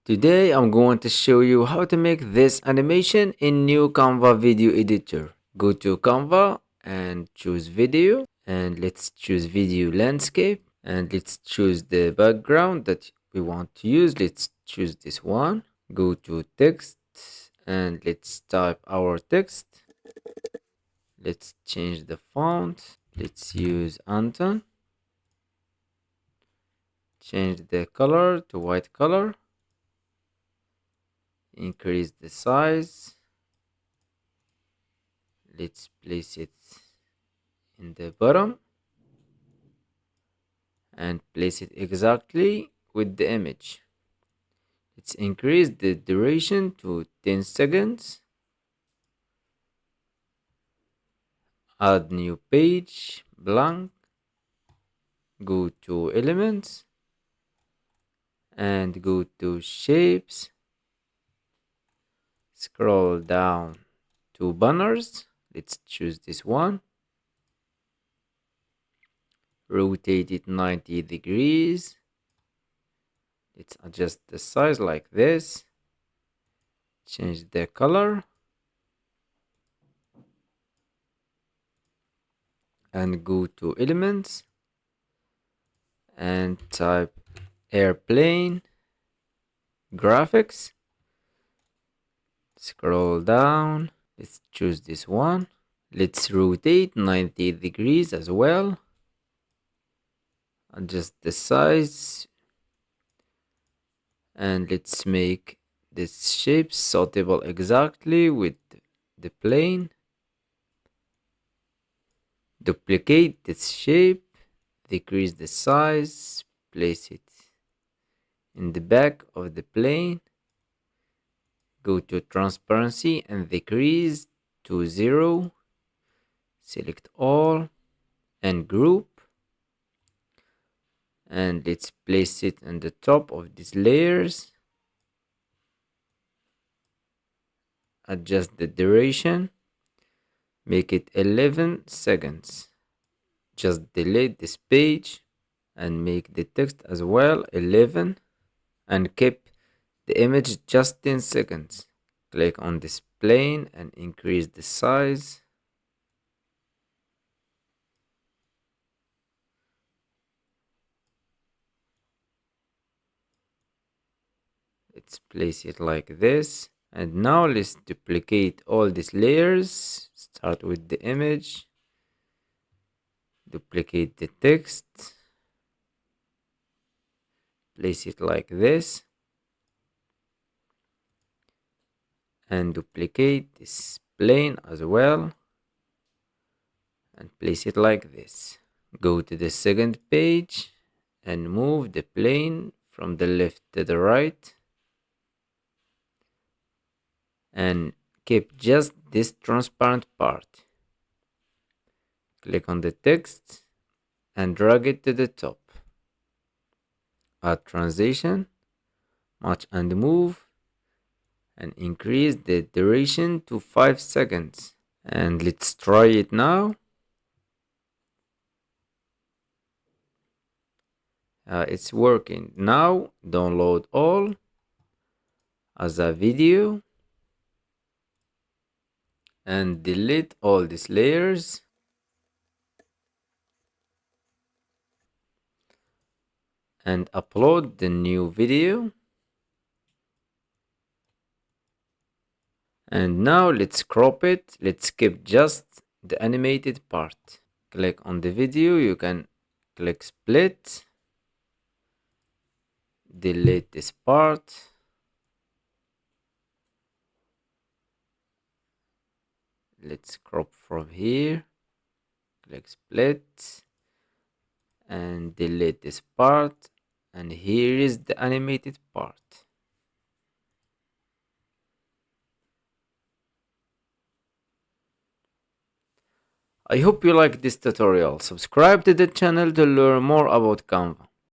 Today I'm going to show you how to make this animation in new Canva Video Editor. Go to Canva and choose video, and let's choose video landscape, and let's choose the background that we want to use. Let's choose this one. Go to text and let's type our text. Let's change the font. Let's use Anton. Change the color to white color. Increase the size. Let's place it in the bottom and place it exactly with the image. Let's increase the duration to 10 seconds. Add new page, blank. Go to elements and go to shapes. Scroll down to banners. Let's choose this one. Rotate it 90 degrees. Let's adjust the size like this. Change the color. And go to elements and type airplane graphics. Scroll down. Let's choose this one. Let's rotate 90 degrees as well. Adjust the size. And let's make this shape suitable exactly with the plane. Duplicate this shape. Decrease the size. Place it in the back of the plane. Go to transparency and decrease to 0. Select all and group. And let's place it on the top of these layers. Adjust the duration. Make it 11 seconds. Just delete this page and make the text as well 11 and keep the image just 10 seconds. Click on this plane and increase the size. Let's place it like this. And now let's duplicate all these layers. Start with the image. Duplicate the text. Place it like this. And duplicate this plane as well. And place it like this. Go to the second page and move the plane from the left to the right. And keep just this transparent part. Click on the text and drag it to the top. Add transition, match and move, and increase the duration to 5 seconds. And let's try it now. It's working. Now download all as a video and delete all these layers. And upload the new video. And now let's crop it. Let's skip just the animated part. Click on the video. You can click split. Delete this part. Let's crop from here. Click split. And delete this part. And here is the animated part. I hope you like this tutorial. Subscribe to the channel to learn more about Canva.